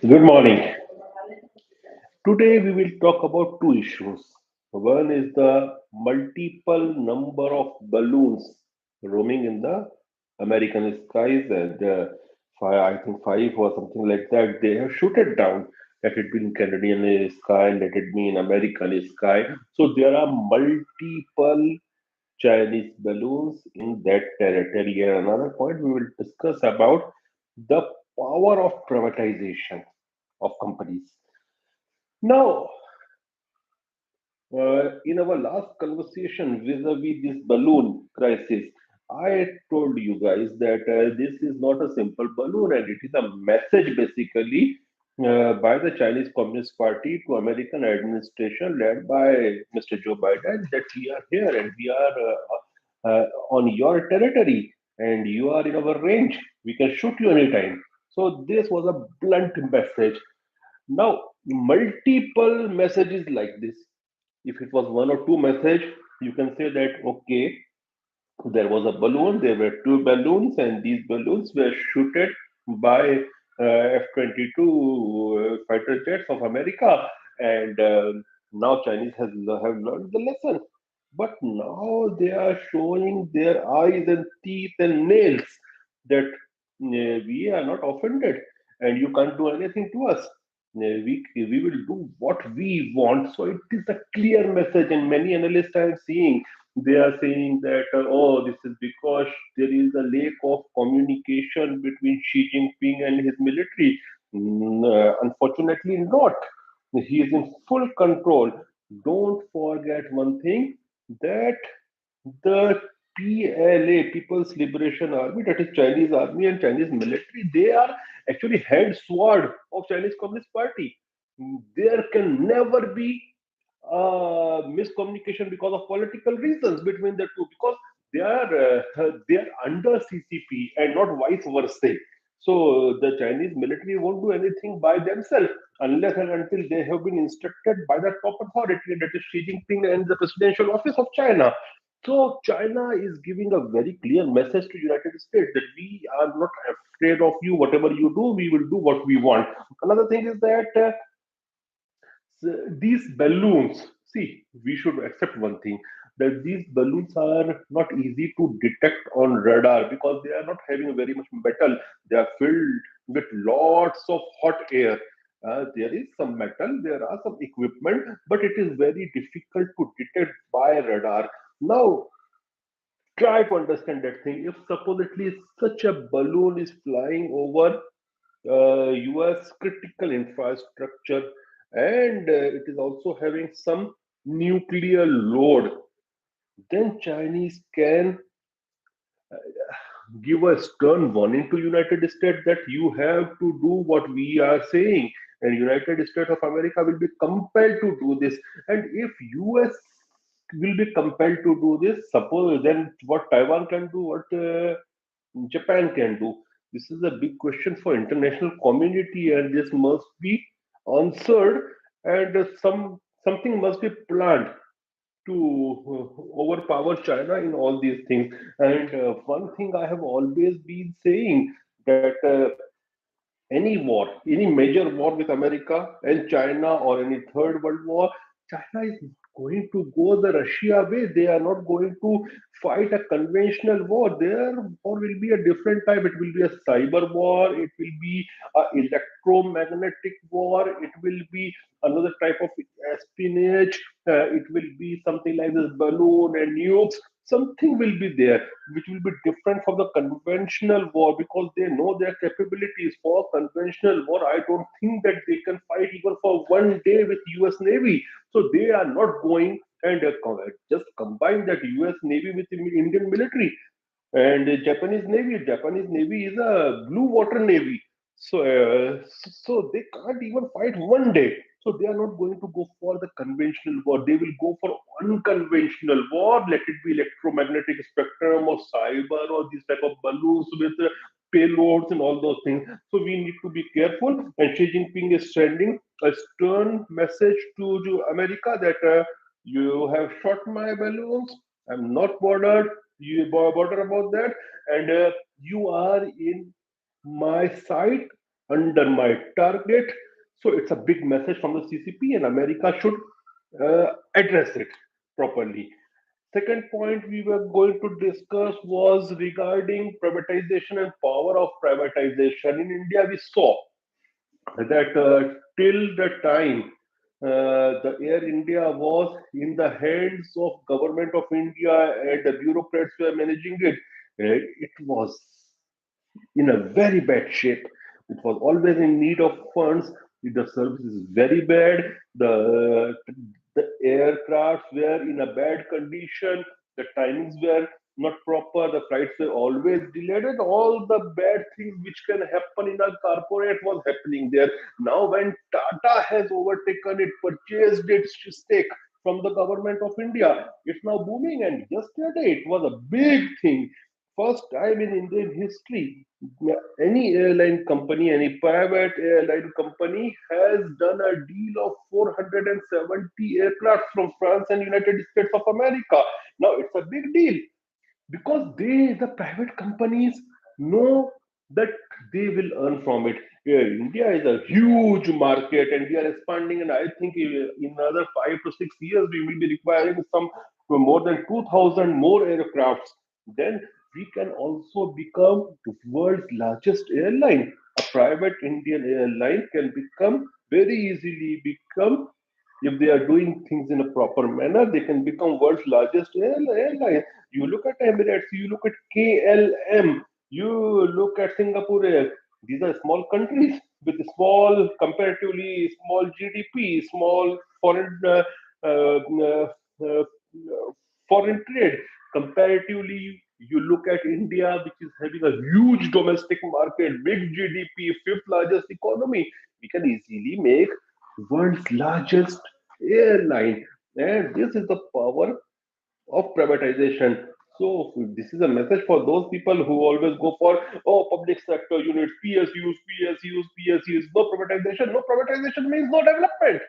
Good morning. Today we will talk about two issues. One is the multiple number of balloons roaming in the American skies, and I think five or something like that. They have shot it down. Let it be in Canadian sky, let it be in American sky. So there are multiple Chinese balloons in that territory. And another point we will discuss about the power of privatization of companies. Now, in our last conversation vis-a-vis this balloon crisis, I told you guys that this is not a simple balloon and it is a message basically by the Chinese Communist Party to American administration led by Mr. Joe Biden that we are here and we are on your territory and you are in our range. We can shoot you anytime. So this was a blunt message. Now, multiple messages like this. If it was one or two message, you can say that okay, there was a balloon, there were two balloons, and these balloons were shooted by F-22 fighter jets of America, and now Chinese have learned the lesson. But now they are showing their eyes and teeth and nails that we are not offended, and you can't do anything to us. We will do what we want. So it is a clear message, and many analysts I am seeing they are saying that oh, this is because there is a lack of communication between Xi Jinping and his military. Unfortunately, not. He is in full control. Don't forget one thing that the PLA, People's Liberation Army, that is Chinese army and Chinese military, they are actually head sword of Chinese Communist Party. There can never be miscommunication because of political reasons between the two because they are under CCP and not vice versa. So the Chinese military won't do anything by themselves unless and until they have been instructed by the top authority, that is Xi Jinping and the presidential office of China. So China is giving a very clear message to United States that we are not afraid of you. Whatever you do, we will do what we want. Another thing is that these balloons, see, we should accept one thing that these balloons are not easy to detect on radar because they are not having very much metal. They are filled with lots of hot air. There is some metal, there are some equipment, but it is very difficult to detect by radar. Now, try to understand that thing. If supposedly such a balloon is flying over US critical infrastructure and it is also having some nuclear load, then Chinese can give a stern warning to United States that you have to do what we are saying, and United States of America will be compelled to do this. And if US will be compelled to do this, suppose then what Taiwan can do, what Japan can do. This is a big question for international community, and this must be answered. And something must be planned to overpower China in all these things. And one thing I have always been saying that any war, any major war with America and China or any third world war, China is going to go the Russia way. They are not going to fight a conventional war. Their war will be a different type. It will be a cyber war. It will be a electromagnetic war. It will be another type of espionage. It will be something like this balloon and nukes. Something will be there which will be different from the conventional war because they know their capabilities. For conventional war, I don't think that they can fight even for one day with US Navy. So they are not going and just combine that US Navy with the Indian military and the Japanese Navy. Japanese Navy is a blue water navy, so they can't even fight one day. So they are not going to go for the conventional war. They will go for unconventional war. Let it be electromagnetic spectrum or cyber or these type of balloons with payloads and all those things. So we need to be careful. And Xi Jinping is sending a stern message to America that you have shot my balloons. I'm not bothered. You bother about that, and you are in my sight. under my target. So it's a big message from the CCP, and America should address it properly. Second point we were going to discuss was regarding privatization and power of privatization. In India, we saw that till the time the Air India was in the hands of government of India and the bureaucrats were managing it, it was in a very bad shape. It was always in need of funds. The service is very bad. The aircrafts were in a bad condition. The timings were not proper. The flights were always delayed, and all the bad things which can happen in a corporate was happening there. Now, when Tata has overtaken it, purchased its stake from the government of India, it's now booming. And yesterday, it was a big thing. First time in Indian history, any airline company, any private airline company has done a deal of 470 aircraft from France and United States of America. Now it's a big deal because the private companies know that they will earn from it. Yeah, India is a huge market and we are expanding, and I think in another 5 to 6 years we will be requiring some more than 2,000 more aircrafts. Then we can also become the world's largest airline. A private Indian airline can become very easily become, if they are doing things in a proper manner, they can become world's largest airline. You look at Emirates, you look at KLM, you look at Singapore Air. These are small countries with small, comparatively small GDP, small uh, uh, uh, foreign trade. Comparatively, you look at India, which is having a huge domestic market, big GDP, fifth largest economy. We can easily make world's largest airline. And this is the power of privatization. So this is a message for those people who always go for, oh, public sector units, PSUs, PSUs, PSUs. No privatization. No privatization means no development.